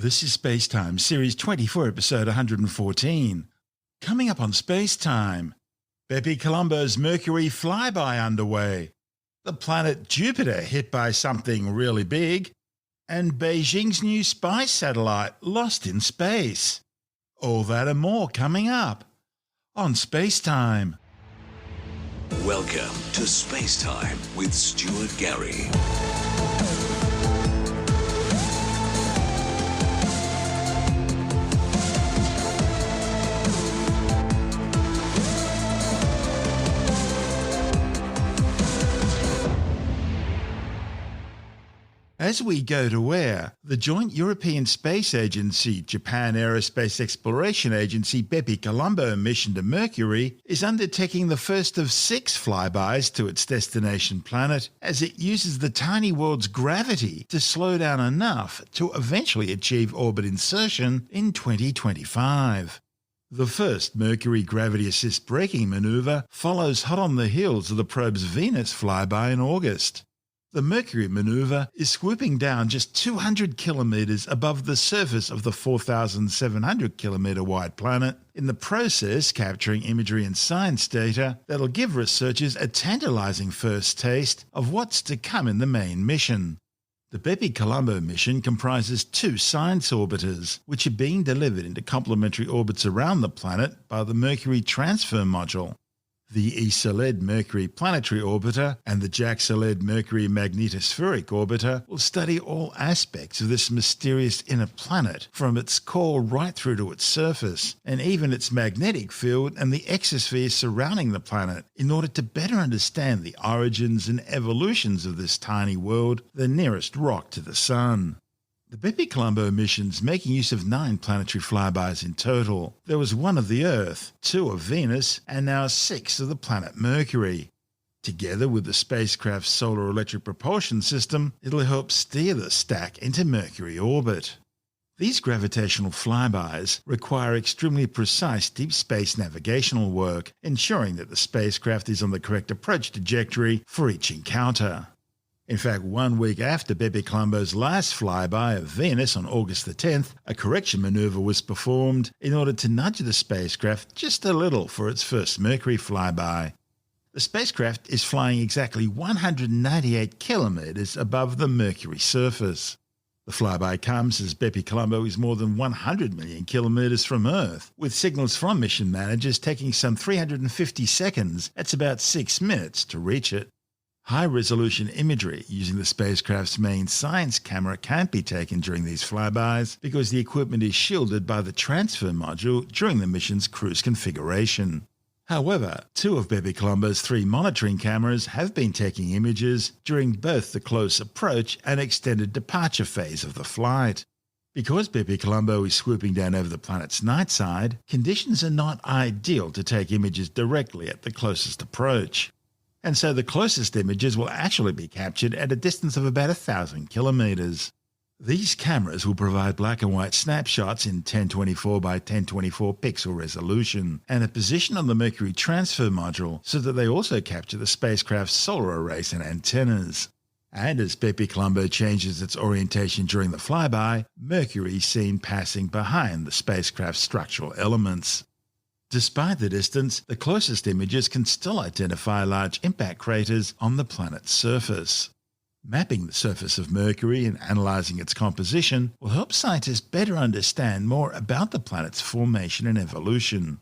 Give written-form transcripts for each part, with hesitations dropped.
This is SpaceTime, Series 24, Episode 114. Coming up on SpaceTime, Bepi-Colombo's Mercury Flyby underway, the planet Jupiter hit by something really big, and Beijing's new spy satellite lost in space. All that and more coming up on SpaceTime. Welcome to SpaceTime with Stuart Gary. As we go to where, the joint European Space Agency Japan Aerospace Exploration Agency Bepi-Colombo mission to Mercury is undertaking the first of 6 flybys to its destination planet as it uses the tiny world's gravity to slow down enough to eventually achieve orbit insertion in 2025. The first Mercury gravity assist braking maneuver follows hot on the heels of the probe's Venus flyby in August. The Mercury maneuver is swooping down just 200 kilometres above the surface of the 4,700 kilometre wide planet, in the process capturing imagery and science data that'll give researchers a tantalising first taste of what's to come in the main mission. The Bepi-Colombo mission comprises 2 science orbiters, which are being delivered into complementary orbits around the planet by the Mercury Transfer Module. The ESA-led Mercury Planetary Orbiter and the JAXA-led Mercury Magnetospheric Orbiter will study all aspects of this mysterious inner planet, from its core right through to its surface, and even its magnetic field and the exosphere surrounding the planet, in order to better understand the origins and evolutions of this tiny world, the nearest rock to the Sun. The Bepi-Colombo mission's making use of 9 planetary flybys in total. There was 1 of the Earth, 2 of Venus, and now 6 of the planet Mercury. Together with the spacecraft's solar electric propulsion system, it'll help steer the stack into Mercury orbit. These gravitational flybys require extremely precise deep space navigational work, ensuring that the spacecraft is on the correct approach trajectory for each encounter. In fact, 1 week after Bepi-Colombo's last flyby of Venus on August the 10th, a correction maneuver was performed in order to nudge the spacecraft just a little for its first Mercury flyby. The spacecraft is flying exactly 198 kilometres above the Mercury surface. The flyby comes as Bepi-Colombo is more than 100 million kilometres from Earth, with signals from mission managers taking some 350 seconds, that's about 6 minutes, to reach it. High-resolution imagery using the spacecraft's main science camera can't be taken during these flybys because the equipment is shielded by the transfer module during the mission's cruise configuration. However, 2 of Bepi-Colombo's 3 monitoring cameras have been taking images during both the close approach and extended departure phase of the flight. Because Bepi-Colombo is swooping down over the planet's night side, conditions are not ideal to take images directly at the closest approach. And so the closest images will actually be captured at a distance of about 1,000 kilometres. These cameras will provide black and white snapshots in 1024 by 1024 pixel resolution and are positioned on the Mercury Transfer Module so that they also capture the spacecraft's solar arrays and antennas. And as Bepi-Colombo changes its orientation during the flyby, Mercury is seen passing behind the spacecraft's structural elements. Despite the distance, the closest images can still identify large impact craters on the planet's surface. Mapping the surface of Mercury and analysing its composition will help scientists better understand more about the planet's formation and evolution.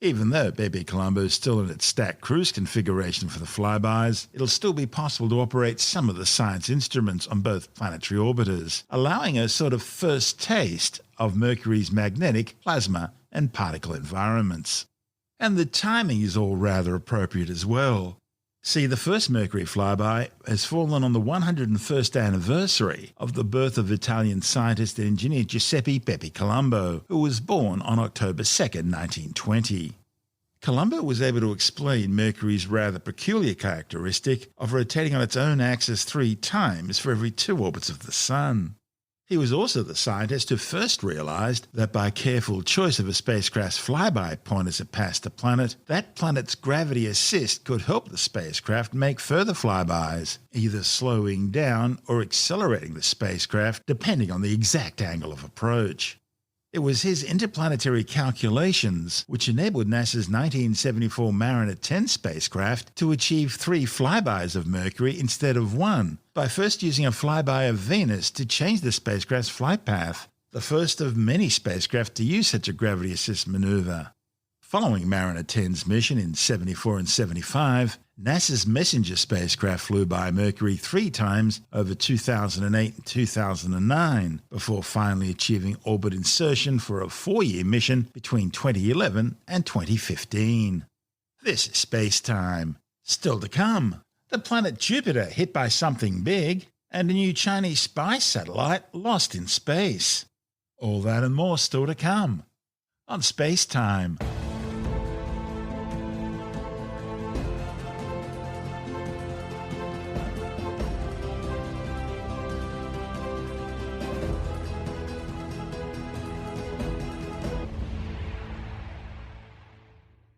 Even though Bepi-Colombo is still in its stacked cruise configuration for the flybys, it'll still be possible to operate some of the science instruments on both planetary orbiters, allowing a sort of first taste of Mercury's magnetic, plasma, and particle environments. And the timing is all rather appropriate as well. See, the first Mercury flyby has fallen on the 101st anniversary of the birth of Italian scientist and engineer Giuseppe Bepi-Colombo, who was born on October 2nd, 1920. Colombo was able to explain Mercury's rather peculiar characteristic of rotating on its own axis 3 times for every 2 orbits of the Sun. He was also the scientist who first realized that by careful choice of a spacecraft's flyby point as it passed a planet, that planet's gravity assist could help the spacecraft make further flybys, either slowing down or accelerating the spacecraft depending on the exact angle of approach. It was his interplanetary calculations which enabled NASA's 1974 Mariner 10 spacecraft to achieve 3 flybys of Mercury instead of 1, by first using a flyby of Venus to change the spacecraft's flight path, the first of many spacecraft to use such a gravity assist maneuver. Following Mariner 10's mission in 74 and 75, NASA's Messenger spacecraft flew by Mercury 3 times over 2008 and 2009, before finally achieving orbit insertion for a 4-year mission between 2011 and 2015. This is SpaceTime. Still to come, the planet Jupiter hit by something big, and a new Chinese spy satellite lost in space. All that and more still to come on SpaceTime.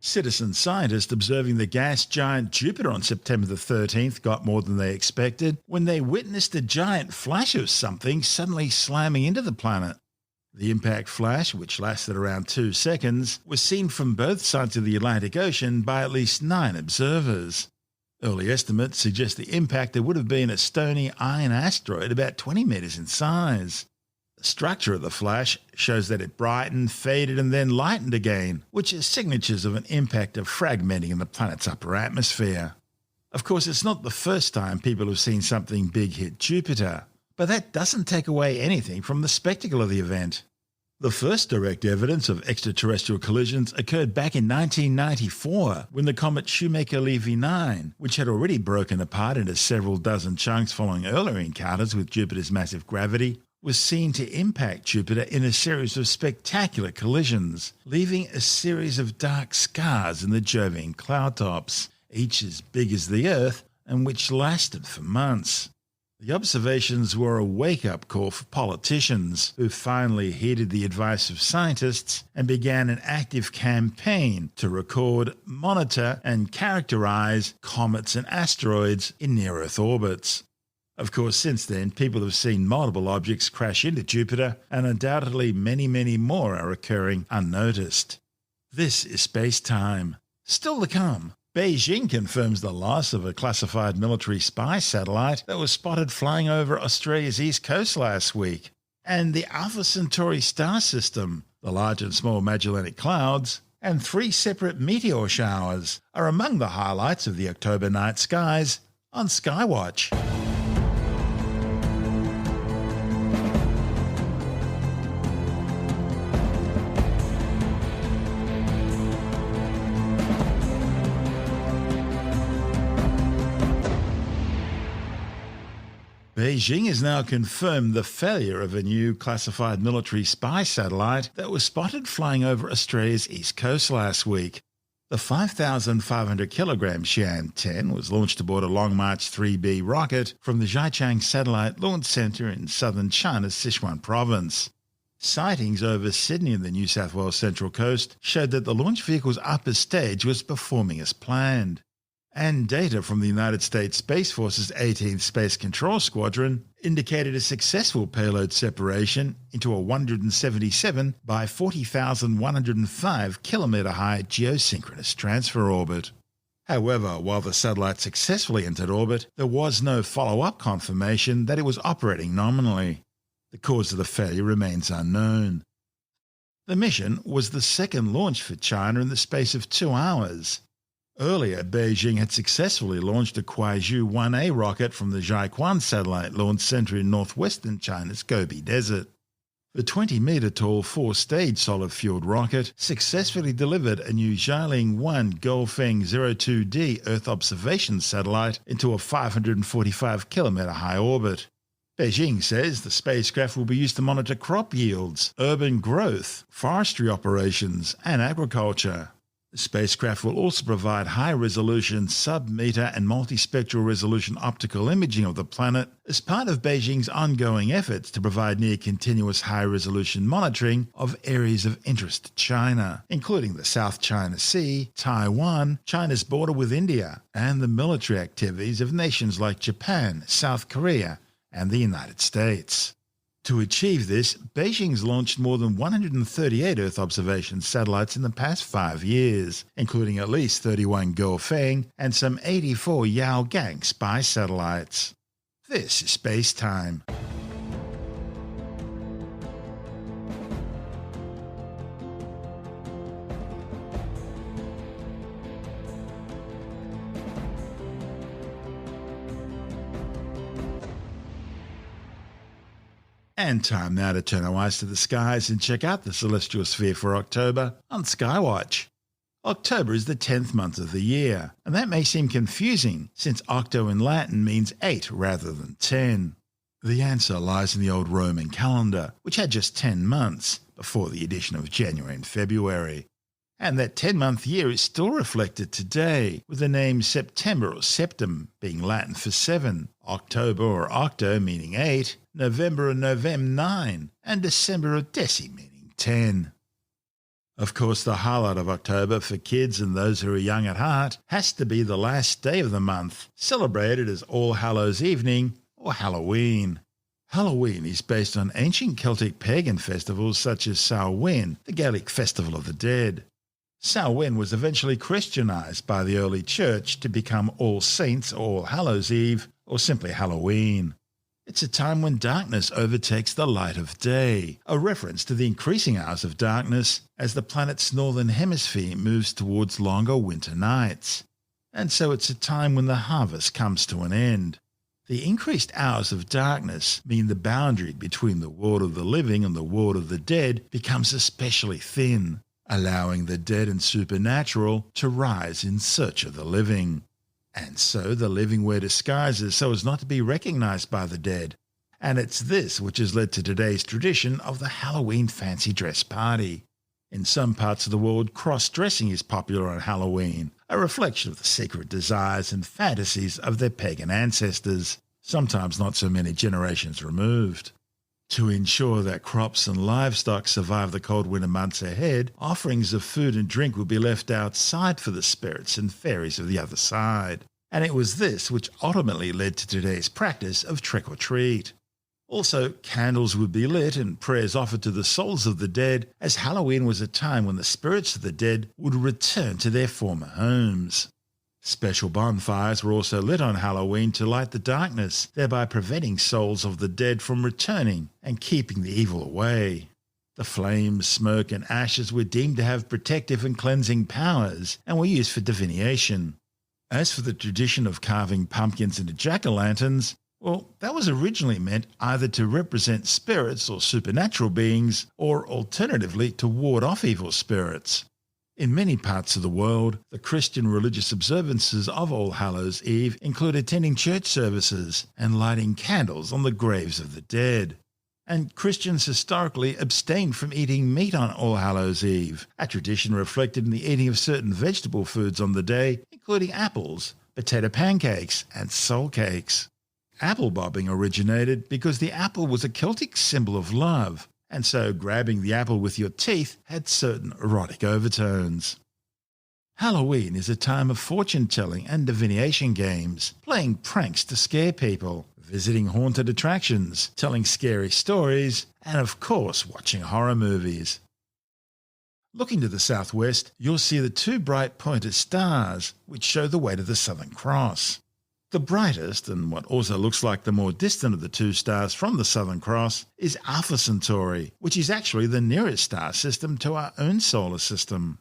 Citizen scientists observing the gas giant Jupiter on September the 13th got more than they expected when they witnessed a giant flash of something suddenly slamming into the planet. The impact flash, which lasted around 2 seconds, was seen from both sides of the Atlantic Ocean by at least 9 observers. Early estimates suggest the impactor would have been a stony iron asteroid about 20 meters in size. The structure of the flash shows that it brightened, faded, and then lightened again, which is signatures of an impact of fragmenting in the planet's upper atmosphere. Of course, it's not the first time people have seen something big hit Jupiter, but that doesn't take away anything from the spectacle of the event. The first direct evidence of extraterrestrial collisions occurred back in 1994 when the comet Shoemaker-Levy 9, which had already broken apart into several dozen chunks following earlier encounters with Jupiter's massive gravity, was seen to impact Jupiter in a series of spectacular collisions, leaving a series of dark scars in the Jovian cloud tops, each as big as the Earth and which lasted for months. The observations were a wake-up call for politicians, who finally heeded the advice of scientists and began an active campaign to record, monitor and characterize comets and asteroids in near-Earth orbits. Of course, since then, people have seen multiple objects crash into Jupiter, and undoubtedly many more are occurring unnoticed. This is SpaceTime. Still to come, Beijing confirms the loss of a classified military spy satellite that was spotted flying over Australia's east coast last week. And the Alpha Centauri star system, the large and small Magellanic Clouds, and 3 separate meteor showers are among the highlights of the October night skies on SkyWatch. Beijing has now confirmed the failure of a new classified military spy satellite that was spotted flying over Australia's east coast last week. The 5,500-kilogram Xi'an-10 was launched aboard a Long March 3B rocket from the Xichang Satellite Launch Center in southern China's Sichuan province. Sightings over Sydney and the New South Wales Central Coast showed that the launch vehicle's upper stage was performing as planned. And data from the United States Space Force's 18th Space Control Squadron indicated a successful payload separation into a 177 by 40,105 kilometre high geosynchronous transfer orbit. However, while the satellite successfully entered orbit, there was no follow-up confirmation that it was operating nominally. The cause of the failure remains unknown. The mission was the second launch for China in the space of 2 hours. Earlier, Beijing had successfully launched a Kuaizhou 1A rocket from the Zhaiquan Satellite Launch Center in northwestern China's Gobi Desert. The 20-metre-tall 4-stage solid-fueled rocket successfully delivered a new Xiaoling 1 Golfeng 02D Earth observation satellite into a 545-kilometre high orbit. Beijing says the spacecraft will be used to monitor crop yields, urban growth, forestry operations and agriculture. The spacecraft will also provide high-resolution sub-meter and multispectral resolution optical imaging of the planet as part of Beijing's ongoing efforts to provide near-continuous high-resolution monitoring of areas of interest to China, including the South China Sea, Taiwan, China's border with India, and the military activities of nations like Japan, South Korea, and the United States. To achieve this, Beijing's launched more than 138 Earth observation satellites in the past 5 years, including at least 31 Gaofeng and some 84 Yaogang spy satellites. This is SpaceTime. And time now to turn our eyes to the skies and check out the celestial sphere for October on SkyWatch. October is the 10th month of the year, and that may seem confusing since octo in Latin means 8 rather than 10. The answer lies in the old Roman calendar, which had just 10 months before the addition of January and February. And that 10-month year is still reflected today, with the name September or Septem being Latin for 7, October or Octo meaning 8, November or Novem 9, and December or Deci meaning 10. Of course, the highlight of October for kids and those who are young at heart has to be the last day of the month, celebrated as All Hallows Evening or Halloween. Halloween is based on ancient Celtic pagan festivals such as Samhain, the Gaelic festival of the dead. Samhain was eventually Christianized by the early church to become All Saints or All Hallows Eve, or simply Halloween. It's a time when darkness overtakes the light of day, a reference to the increasing hours of darkness as the planet's northern hemisphere moves towards longer winter nights. And so it's a time when the harvest comes to an end. The increased hours of darkness mean the boundary between the world of the living and the world of the dead becomes especially thin, allowing the dead and supernatural to rise in search of the living. And so the living wear disguises so as not to be recognized by the dead. And it's this which has led to today's tradition of the Halloween fancy dress party. In some parts of the world, cross-dressing is popular on Halloween, a reflection of the secret desires and fantasies of their pagan ancestors, sometimes not so many generations removed. To ensure that crops and livestock survive the cold winter months ahead, offerings of food and drink would be left outside for the spirits and fairies of the other side. And it was this which ultimately led to today's practice of trick-or-treat. Also, candles would be lit and prayers offered to the souls of the dead, as Halloween was a time when the spirits of the dead would return to their former homes. Special bonfires were also lit on Halloween to light the darkness, thereby preventing souls of the dead from returning and keeping the evil away. The flames, smoke, and ashes were deemed to have protective and cleansing powers and were used for divination. As for the tradition of carving pumpkins into jack-o'-lanterns, well, that was originally meant either to represent spirits or supernatural beings, or alternatively to ward off evil spirits. In many parts of the world, the Christian religious observances of All Hallows Eve include attending church services and lighting candles on the graves of the dead. And Christians historically abstained from eating meat on All Hallows Eve, a tradition reflected in the eating of certain vegetable foods on the day, including apples, potato pancakes, and soul cakes. Apple bobbing originated because the apple was a Celtic symbol of love, and so grabbing the apple with your teeth had certain erotic overtones. Halloween is a time of fortune-telling and divination games, playing pranks to scare people, visiting haunted attractions, telling scary stories, and of course watching horror movies. Looking to the southwest, you'll see the two bright pointed stars, which show the way to the Southern Cross. The brightest, and what also looks like the more distant of the two stars from the Southern Cross, is Alpha Centauri, which is actually the nearest star system to our own solar system.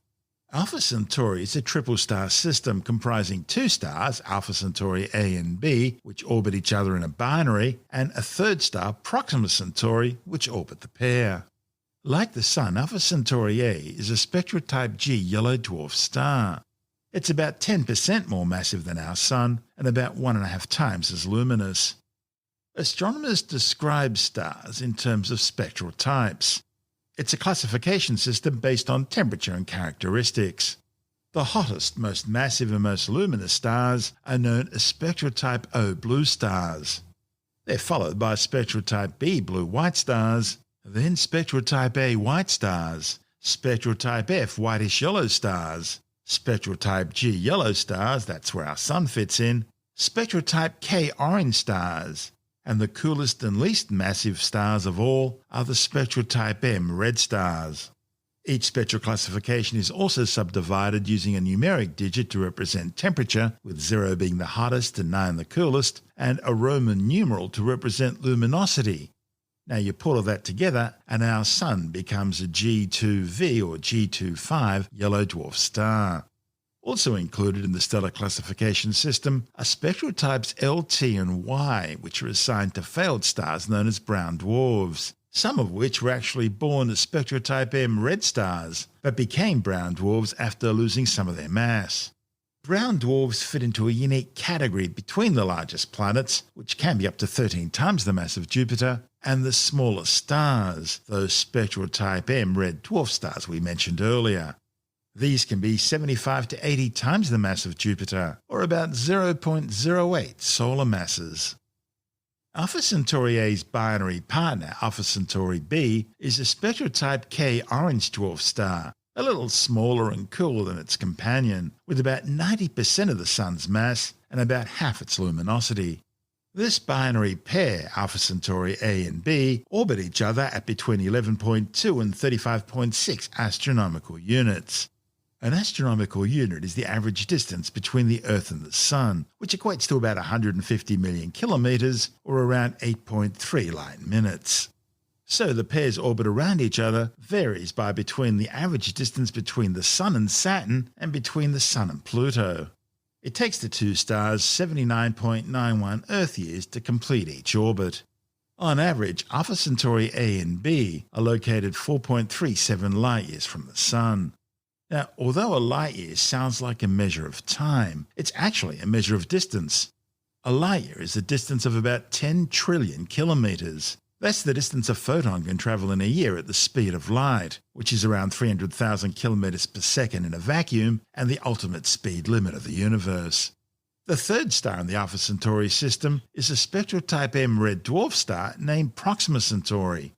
Alpha Centauri is a triple star system comprising two stars, Alpha Centauri A and B, which orbit each other in a binary, and a third star, Proxima Centauri, which orbit the pair. Like the Sun, Alpha Centauri A is a spectra type G yellow dwarf star. It's about 10% more massive than our Sun and about 1.5 times as luminous. Astronomers describe stars in terms of spectral types. It's a classification system based on temperature and characteristics. The hottest, most massive and most luminous stars are known as spectrotype O blue stars. They're followed by spectrotype B blue-white stars, then spectrotype A white stars, spectrotype F whitish-yellow stars, spectrotype G yellow stars, that's where our sun fits in, spectrotype K orange stars, and the coolest and least massive stars of all are the spectrotype M red stars. Each spectral classification is also subdivided using a numeric digit to represent temperature, with 0 being the hottest and 9 the coolest, and a Roman numeral to represent luminosity. Now you put all that together and our Sun becomes a G2V or G25 yellow dwarf star. Also included in the stellar classification system are spectral types L, T and Y, which are assigned to failed stars known as brown dwarfs, some of which were actually born as spectrotype M red stars, but became brown dwarfs after losing some of their mass. Brown dwarfs fit into a unique category between the largest planets, which can be up to 13 times the mass of Jupiter, and the smallest stars, those spectral type M red dwarf stars we mentioned earlier. These can be 75 to 80 times the mass of Jupiter, or about 0.08 solar masses. Alpha Centauri A's binary partner, Alpha Centauri B, is a spectrotype K orange dwarf star, a little smaller and cooler than its companion, with about 90% of the Sun's mass and about half its luminosity. This binary pair, Alpha Centauri A and B, orbit each other at between 11.2 and 35.6 astronomical units. An astronomical unit is the average distance between the Earth and the Sun, which equates to about 150 million kilometres or around 8.3 light minutes. So the pair's orbit around each other varies by between the average distance between the Sun and Saturn and between the Sun and Pluto. It takes the two stars 79.91 Earth years to complete each orbit. On average, Alpha Centauri A and B are located 4.37 light years from the Sun. Now, although a light year sounds like a measure of time, it's actually a measure of distance. A light year is a distance of about 10 trillion kilometres. That's the distance a photon can travel in a year at the speed of light, which is around 300,000 kilometres per second in a vacuum and the ultimate speed limit of the universe. The third star in the Alpha Centauri system is a spectral type M red dwarf star named Proxima Centauri.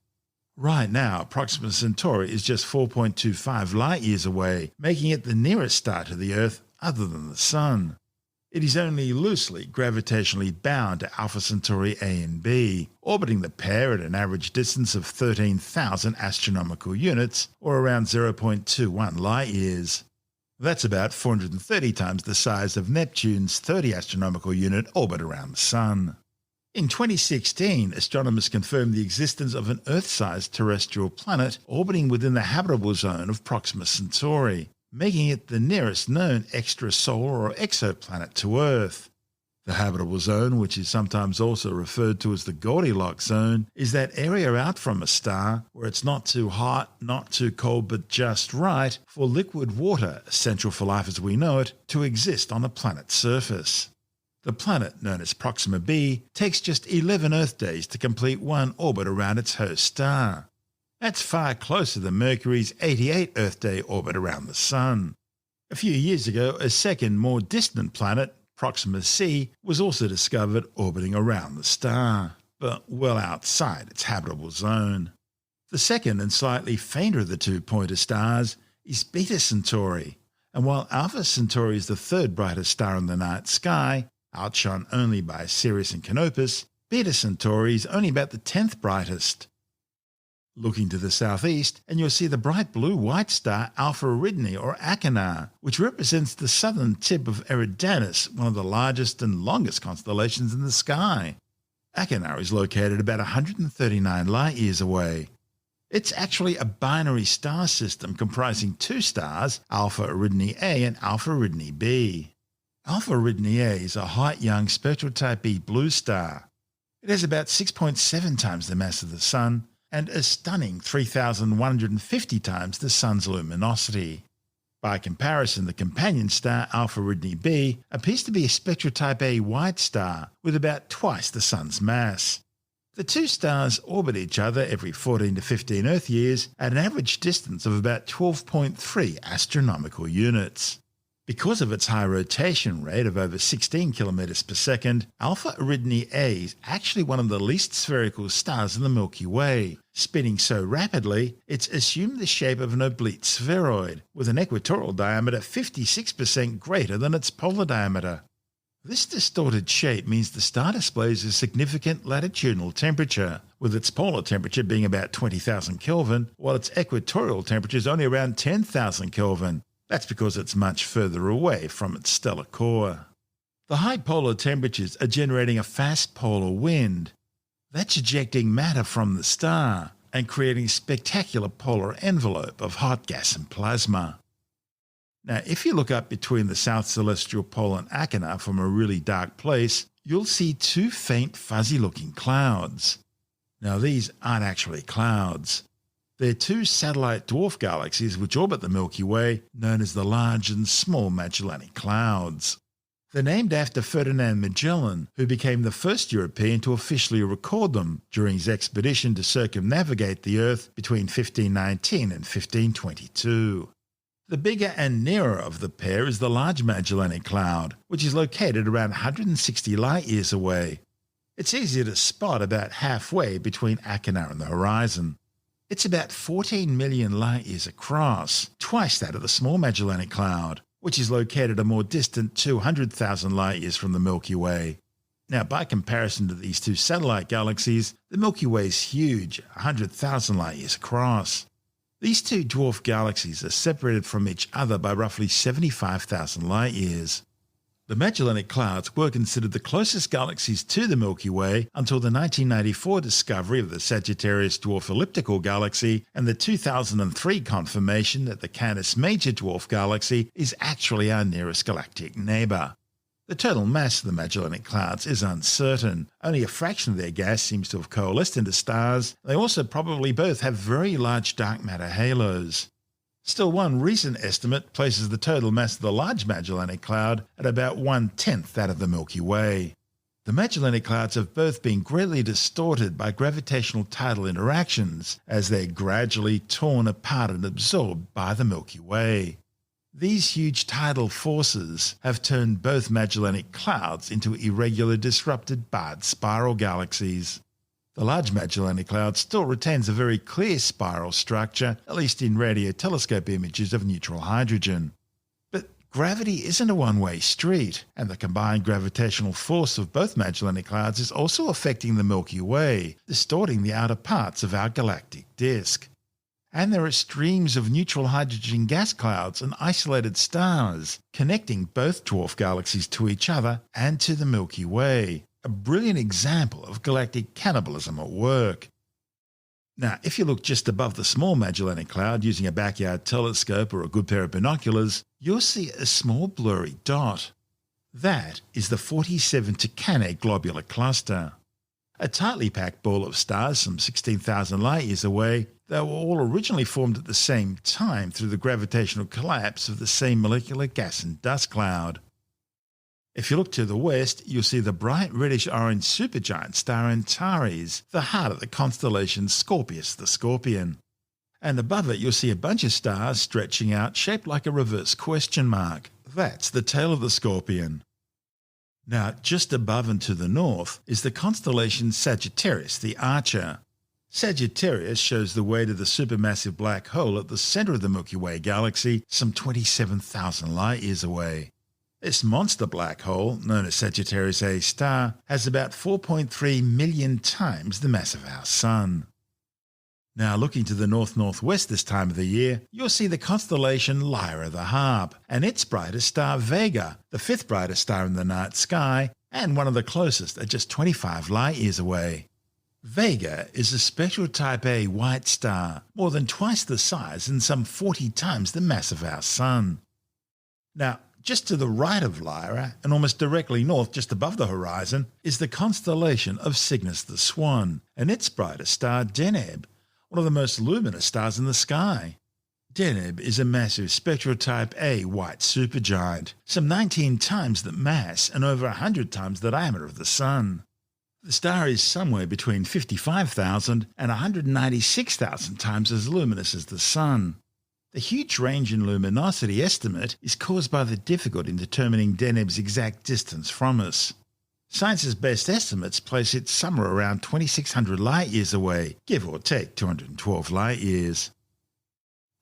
Right now, Proxima Centauri is just 4.25 light years away, making it the nearest star to the Earth other than the Sun. It is only loosely gravitationally bound to Alpha Centauri A and B, orbiting the pair at an average distance of 13,000 astronomical units, or around 0.21 light years. That's about 430 times the size of Neptune's 30 astronomical unit orbit around the Sun. In 2016, astronomers confirmed the existence of an Earth-sized terrestrial planet orbiting within the habitable zone of Proxima Centauri, making it the nearest known extrasolar or exoplanet to Earth. The habitable zone, which is sometimes also referred to as the Goldilocks zone, is that area out from a star where it's not too hot, not too cold, but just right for liquid water, essential for life as we know it, to exist on the planet's surface. The planet, known as Proxima b, takes just 11 Earth days to complete one orbit around its host star. That's far closer than Mercury's 88 Earth day orbit around the Sun. A few years ago, a second, more distant planet, Proxima c, was also discovered orbiting around the star, but well outside its habitable zone. The second and slightly fainter of the two pointer stars is Beta Centauri, and while Alpha Centauri is the third brightest star in the night sky, outshone only by Sirius and Canopus, Beta Centauri is only about the 10th brightest. Looking to the southeast, and you'll see the bright blue-white star Alpha Eridani or Achernar, which represents the southern tip of Eridanus, one of the largest and longest constellations in the sky. Achernar is located about 139 light-years away. It's actually a binary star system comprising two stars, Alpha Eridani A and Alpha Eridani B. Alpha Eridani A is a hot young spectral type B blue star. It has about 6.7 times the mass of the Sun and a stunning 3,150 times the Sun's luminosity. By comparison, the companion star Alpha Eridani B appears to be a spectral type A white star with about twice the Sun's mass. The two stars orbit each other every 14 to 15 Earth years at an average distance of about 12.3 astronomical units. Because of its high rotation rate of over 16 kilometers per second, Alpha Eridani A is actually one of the least spherical stars in the Milky Way. Spinning so rapidly, it's assumed the shape of an oblate spheroid, with an equatorial diameter 56% greater than its polar diameter. This distorted shape means the star displays a significant latitudinal temperature, with its polar temperature being about 20,000 Kelvin, while its equatorial temperature is only around 10,000 Kelvin. That's because it's much further away from its stellar core. The high polar temperatures are generating a fast polar wind. That's ejecting matter from the star and creating a spectacular polar envelope of hot gas and plasma. Now, if you look up between the South Celestial Pole and Achernar from a really dark place, you'll see two faint fuzzy-looking clouds. Now, these aren't actually clouds. They're two satellite dwarf galaxies which orbit the Milky Way, known as the Large and Small Magellanic Clouds. They're named after Ferdinand Magellan, who became the first European to officially record them during his expedition to circumnavigate the Earth between 1519 and 1522. The bigger and nearer of the pair is the Large Magellanic Cloud, which is located around 160 light-years away. It's easy to spot about halfway between Achernar and the horizon. It's about 14 million light-years across, twice that of the Small Magellanic Cloud, which is located a more distant 200,000 light-years from the Milky Way. Now, by comparison to these two satellite galaxies, the Milky Way is huge, 100,000 light-years across. These two dwarf galaxies are separated from each other by roughly 75,000 light-years. The Magellanic Clouds were considered the closest galaxies to the Milky Way until the 1994 discovery of the Sagittarius Dwarf Elliptical Galaxy and the 2003 confirmation that the Canis Major Dwarf Galaxy is actually our nearest galactic neighbour. The total mass of the Magellanic Clouds is uncertain. Only a fraction of their gas seems to have coalesced into stars. They also probably both have very large dark matter halos. Still, one recent estimate places the total mass of the Large Magellanic Cloud at about 1/10 that of the Milky Way. The Magellanic Clouds have both been greatly distorted by gravitational tidal interactions as they're gradually torn apart and absorbed by the Milky Way. These huge tidal forces have turned both Magellanic Clouds into irregular disrupted barred spiral galaxies. The Large Magellanic Cloud still retains a very clear spiral structure, at least in radio telescope images of neutral hydrogen. But gravity isn't a one-way street, and the combined gravitational force of both Magellanic Clouds is also affecting the Milky Way, distorting the outer parts of our galactic disk. And there are streams of neutral hydrogen gas clouds and isolated stars, connecting both dwarf galaxies to each other and to the Milky Way. A brilliant example of galactic cannibalism at work. Now, if you look just above the Small Magellanic Cloud using a backyard telescope or a good pair of binoculars, you'll see a small blurry dot. That is the 47 Tucanae globular cluster. A tightly packed ball of stars some 16,000 light-years away, they were all originally formed at the same time through the gravitational collapse of the same molecular gas and dust cloud. If you look to the west, you'll see the bright reddish-orange supergiant star Antares, the heart of the constellation Scorpius the Scorpion. And above it you'll see a bunch of stars stretching out shaped like a reverse question mark. That's the tail of the Scorpion. Now, just above and to the north is the constellation Sagittarius the Archer. Sagittarius shows the way to the supermassive black hole at the centre of the Milky Way galaxy, some 27,000 light-years away. This monster black hole, known as Sagittarius A star, has about 4.3 million times the mass of our Sun. Now, looking to the north-northwest this time of the year, you'll see the constellation Lyra the Harp, and its brightest star Vega, the fifth brightest star in the night sky, and one of the closest at just 25 light-years away. Vega is a spectral type A white star, more than twice the size and some 40 times the mass of our Sun. Now, just to the right of Lyra, and almost directly north just above the horizon, is the constellation of Cygnus the Swan, and its brightest star Deneb, one of the most luminous stars in the sky. Deneb is a massive spectral type A white supergiant, some 19 times the mass and over 100 times the diameter of the Sun. The star is somewhere between 55,000 and 196,000 times as luminous as the Sun. The huge range in luminosity estimate is caused by the difficulty in determining Deneb's exact distance from us. Science's best estimates place it somewhere around 2,600 light-years away, give or take 212 light-years.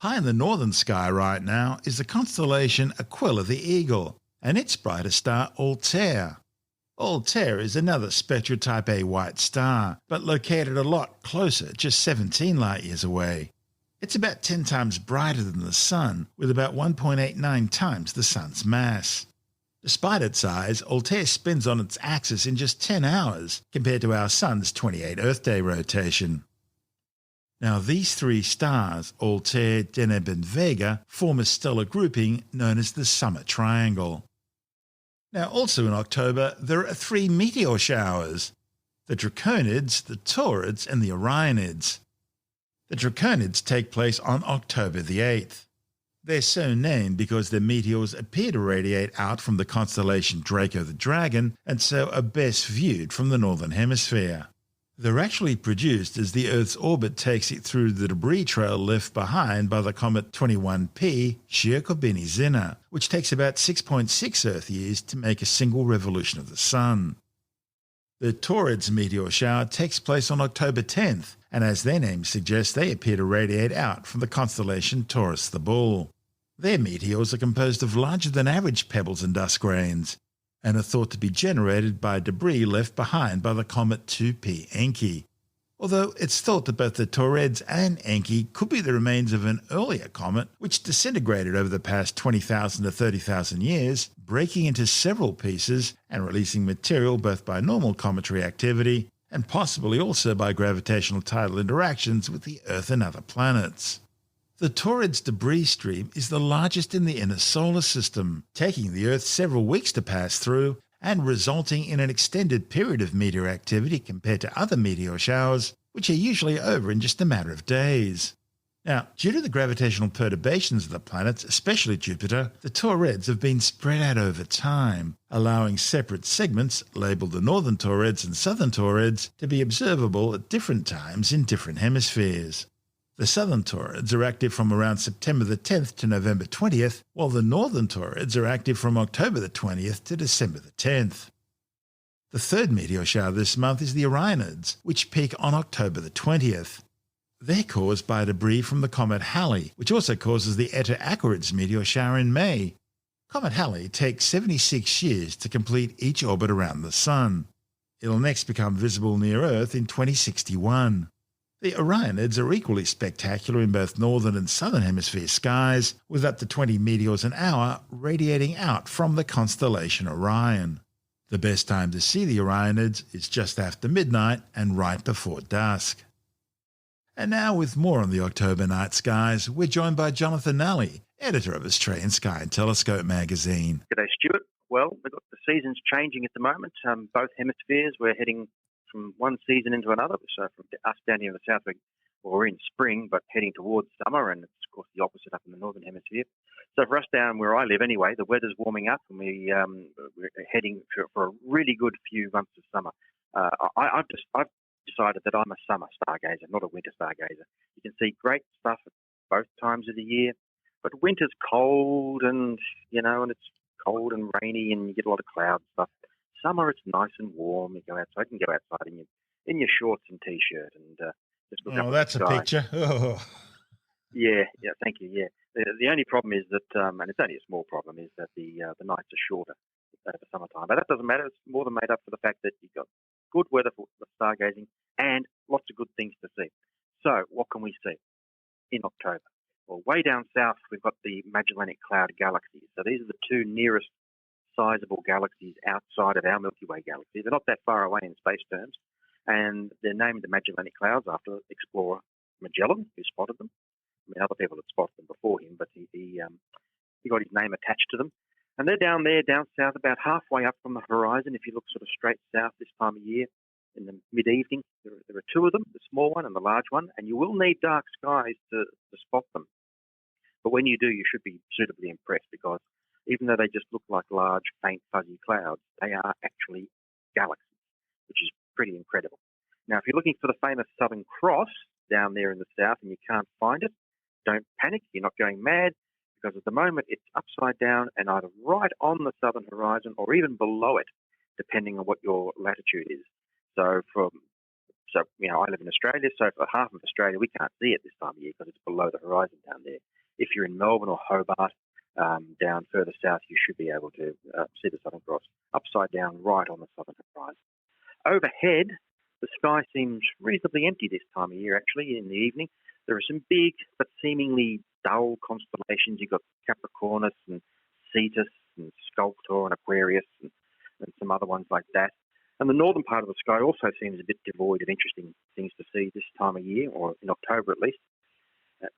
High in the northern sky right now is the constellation Aquila the Eagle, and its brightest star Altair. Altair is another spectral type A white star, but located a lot closer, just 17 light-years away. It's about 10 times brighter than the Sun, with about 1.89 times the Sun's mass. Despite its size, Altair spins on its axis in just 10 hours, compared to our Sun's 28 Earth day rotation. Now these three stars, Altair, Deneb and Vega, form a stellar grouping known as the Summer Triangle. Now also in October there are 3 meteor showers: the Draconids, the Taurids and the Orionids. The Draconids take place on October the 8th. They're so named because their meteors appear to radiate out from the constellation Draco the Dragon and so are best viewed from the northern hemisphere. They're actually produced as the Earth's orbit takes it through the debris trail left behind by the comet 21P Shihokubini-Zinna, which takes about 6.6 Earth years to make a single revolution of the Sun. The Taurids meteor shower takes place on October 10th, and as their name suggests, they appear to radiate out from the constellation Taurus the Bull. Their meteors are composed of larger than average pebbles and dust grains, and are thought to be generated by debris left behind by the comet 2P Encke. Although it's thought that both the Taurids and Encke could be the remains of an earlier comet which disintegrated over the past 20,000 to 30,000 years, breaking into several pieces and releasing material both by normal cometary activity and possibly also by gravitational tidal interactions with the Earth and other planets. The Taurids debris stream is the largest in the inner solar system, taking the Earth several weeks to pass through and resulting in an extended period of meteor activity compared to other meteor showers, which are usually over in just a matter of days. Now, due to the gravitational perturbations of the planets, especially Jupiter, the Taurids have been spread out over time, allowing separate segments, labelled the Northern Taurids and Southern Taurids, to be observable at different times in different hemispheres. The Southern Taurids are active from around September the 10th to November 20th, while the Northern Taurids are active from October the 20th to December the 10th. The third meteor shower this month is the Orionids, which peak on October the 20th. They're caused by debris from the comet Halley, which also causes the Eta Aquarids meteor shower in May. Comet Halley takes 76 years to complete each orbit around the Sun. It'll next become visible near Earth in 2061. The Orionids are equally spectacular in both northern and southern hemisphere skies, with up to 20 meteors an hour radiating out from the constellation Orion. The best time to see the Orionids is just after midnight and right before dusk. And now with more on the October night skies, we're joined by Jonathan Nally, editor of Australian Sky and Telescope magazine. G'day, Stuart. Well, we've got the seasons changing at the moment. Both hemispheres, we're heading from one season into another. So from us down here in the south, we're in spring, but heading towards summer, and it's, of course, the opposite up in the northern hemisphere. So for us down where I live anyway, the weather's warming up, and we're heading for a really good few months of summer. I've decided that I'm a summer stargazer, not a winter stargazer. You can see great stuff at both times of the year, but winter's cold and it's cold and rainy and you get a lot of cloud stuff. Summer, it's nice and warm. You go outside, you can go outside in your shorts and t-shirt and just look up at that's the a sky. picture. Oh. Yeah, thank you. Yeah, the only problem is that, and it's only a small problem, is that the nights are shorter over summertime. But that doesn't matter. It's more than made up for the fact that you've got good weather for stargazing and lots of good things to see. So, what can we see in October? Well, way down south, we've got the Magellanic Cloud galaxies. So these are the two nearest sizable galaxies outside of our Milky Way galaxy. They're not that far away in space terms, and they're named the Magellanic Clouds after explorer Magellan, who spotted them. I mean, other people had spotted them before him, but he got his name attached to them. And they're down there, down south, about halfway up from the horizon. If you look sort of straight south this time of year, in the mid-evening, there are two of them, the small one and the large one, and you will need dark skies to spot them. But when you do, you should be suitably impressed, because even though they just look like large, faint, fuzzy clouds, they are actually galaxies, which is pretty incredible. Now, if you're looking for the famous Southern Cross down there in the south and you can't find it, don't panic. You're not going mad, because at the moment it's upside down and either right on the southern horizon or even below it, depending on what your latitude is. So I live in Australia, so for half of Australia we can't see it this time of year because it's below the horizon down there. If you're in Melbourne or Hobart, down further south, you should be able to see the Southern Cross upside down right on the southern horizon. Overhead, the sky seems reasonably empty this time of year, actually, in the evening. There are some big but seemingly dull constellations. You've got Capricornus and Cetus and Sculptor and Aquarius and some other ones like that. And the northern part of the sky also seems a bit devoid of interesting things to see this time of year, or in October at least.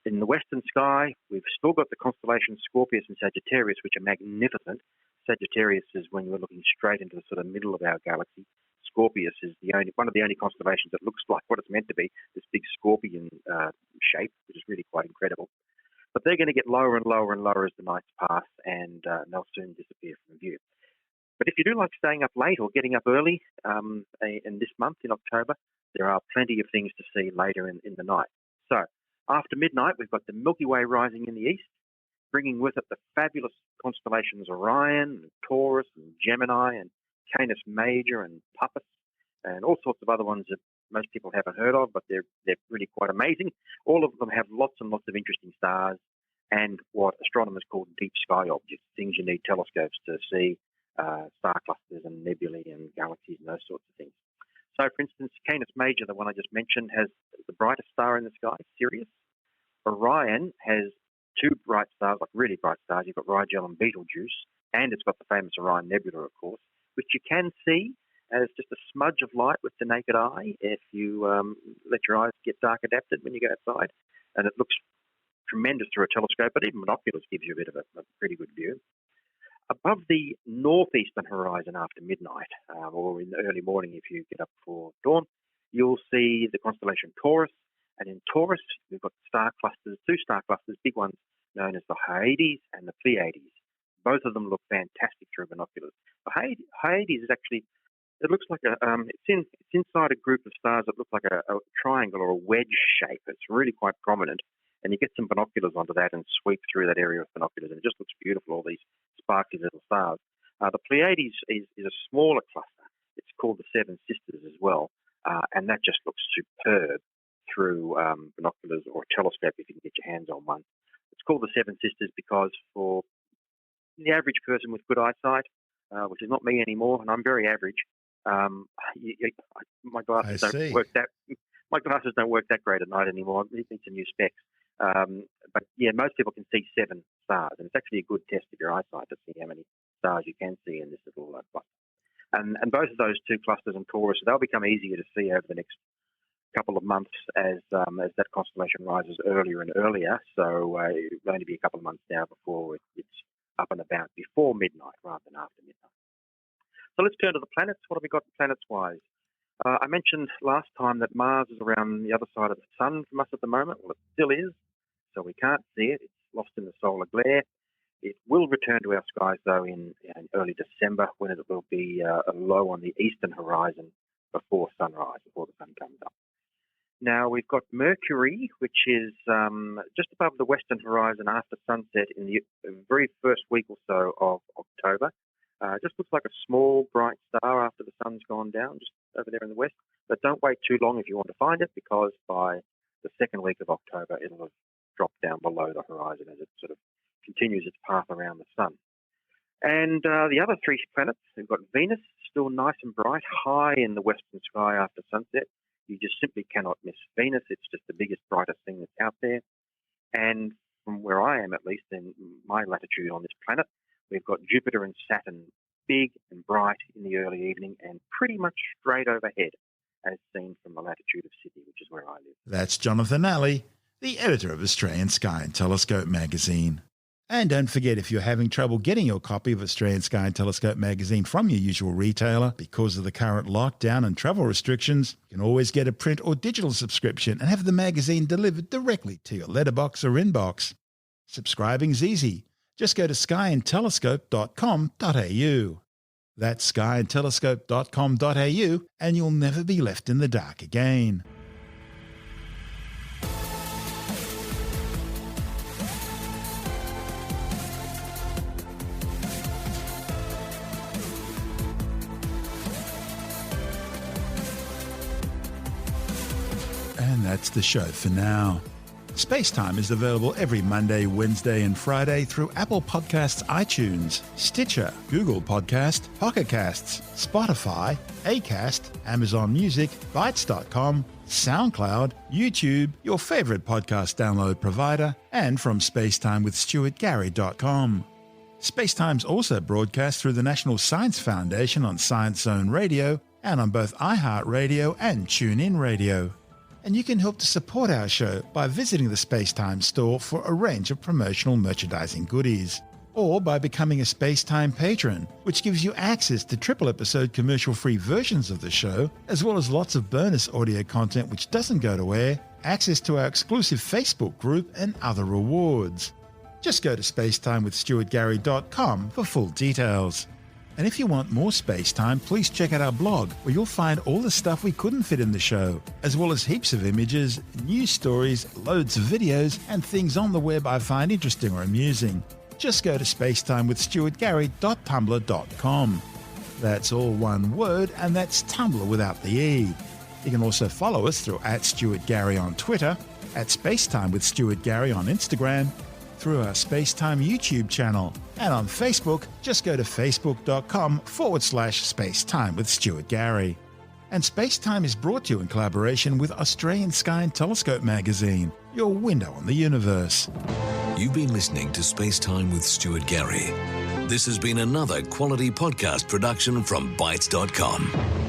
In the western sky, we've still got the constellations Scorpius and Sagittarius, which are magnificent. Sagittarius is when you're looking straight into the sort of middle of our galaxy. Scorpius is one of the only constellations that looks like what it's meant to be, this big scorpion shape, which is really quite incredible. But they're going to get lower and lower and lower as the nights pass, and they'll soon disappear from view. But if you do like staying up late or getting up early in this month, in October, there are plenty of things to see later in the night. So after midnight, we've got the Milky Way rising in the east, bringing with it the fabulous constellations Orion, and Taurus, and Gemini, and Canis Major, and Puppis, and all sorts of other ones that most people haven't heard of, but they're really quite amazing. All of them have lots and lots of interesting stars and what astronomers call deep sky objects, things you need telescopes to see, star clusters and nebulae and galaxies and those sorts of things. So, for instance, Canis Major, the one I just mentioned, has the brightest star in the sky, Sirius. Orion has two bright stars, like really bright stars. You've got Rigel and Betelgeuse, and it's got the famous Orion Nebula, of course, which you can see as just a smudge of light with the naked eye if you let your eyes get dark adapted when you go outside. And it looks tremendous through a telescope, but even binoculars gives you a bit of a pretty good view. Above the northeastern horizon after midnight, or in the early morning if you get up before dawn, you'll see the constellation Taurus. And in Taurus, we've got two star clusters, big ones, known as the Hyades and the Pleiades. Both of them look fantastic through binoculars. The Hyades is actually, it looks like it's inside a group of stars that look like a triangle or a wedge shape. It's really quite prominent. And you get some binoculars onto that and sweep through that area with binoculars, and it just looks beautiful, all these sparkly little stars. The Pleiades is a smaller cluster. It's called the Seven Sisters as well, and that just looks superb through binoculars or a telescope if you can get your hands on one. It's called the Seven Sisters because for the average person with good eyesight, which is not me anymore, and I'm very average, my glasses don't work that. My glasses don't work that great at night anymore. I need some new specs. But yeah, most people can see 7 stars, and it's actually a good test of your eyesight to see how many stars you can see in this little cluster. And both of those two clusters and Taurus, they'll become easier to see over the next couple of months as that constellation rises earlier and earlier. So it'll only be a couple of months now before it's up and about before midnight rather than after midnight. So let's turn to the planets. What have we got planets-wise? I mentioned last time that Mars is around the other side of the Sun from us at the moment. Well, it still is, so we can't see it. It's lost in the solar glare. It will return to our skies, though, in early December, when it will be low on the eastern horizon before sunrise, before the sun comes up. Now, we've got Mercury, which is just above the western horizon after sunset in the very first week or so of October. Just looks like a small, bright star after the sun's gone down, just over there in the west. But don't wait too long if you want to find it, because by the second week of October, it'll have dropped down below the horizon as it sort of continues its path around the sun. And the other 3 planets, we've got Venus, still nice and bright, high in the western sky after sunset. You just simply cannot miss Venus. It's just the biggest, brightest thing that's out there. And from where I am, at least, in my latitude on this planet, we've got Jupiter and Saturn, big and bright in the early evening and pretty much straight overhead, as seen from the latitude of Sydney, which is where I live. That's Jonathan Alley, the editor of Australian Sky and Telescope magazine. And don't forget, if you're having trouble getting your copy of Australian Sky and Telescope magazine from your usual retailer because of the current lockdown and travel restrictions, you can always get a print or digital subscription and have the magazine delivered directly to your letterbox or inbox. Subscribing's easy. Just go to skyandtelescope.com.au. That's skyandtelescope.com.au, and you'll never be left in the dark again. that's the show for now. SpaceTime is available every Monday, Wednesday and Friday through Apple Podcasts, iTunes, Stitcher, Google Podcast, Pocket Casts, Spotify, Acast, Amazon Music, Bytes.com, SoundCloud, YouTube, your favourite podcast download provider, and from spacetimewithstuartgary.com. SpaceTime's also broadcast through the National Science Foundation on Science Zone Radio and on both iHeartRadio and TuneIn Radio. And you can help to support our show by visiting the SpaceTime store for a range of promotional merchandising goodies, or by becoming a SpaceTime patron, which gives you access to triple-episode commercial-free versions of the show, as well as lots of bonus audio content which doesn't go to air, access to our exclusive Facebook group, and other rewards. Just go to spacetimewithstuartgary.com for full details. And if you want more SpaceTime, please check out our blog, where you'll find all the stuff we couldn't fit in the show, as well as heaps of images, news stories, loads of videos, and things on the web I find interesting or amusing. Just go to spacetimewithstuartgary.tumblr.com. That's all one word, and that's Tumblr without the E. You can also follow us through @StuartGary on Twitter, @SpaceTimeWithStuartGary on Instagram, through our SpaceTime YouTube channel, and on Facebook, just go to facebook.com/SpaceTime with Stuart Gary. And SpaceTime is brought to you in collaboration with Australian Sky and Telescope magazine, your window on the universe. You've been listening to SpaceTime with Stuart Gary. This has been another quality podcast production from Bytes.com.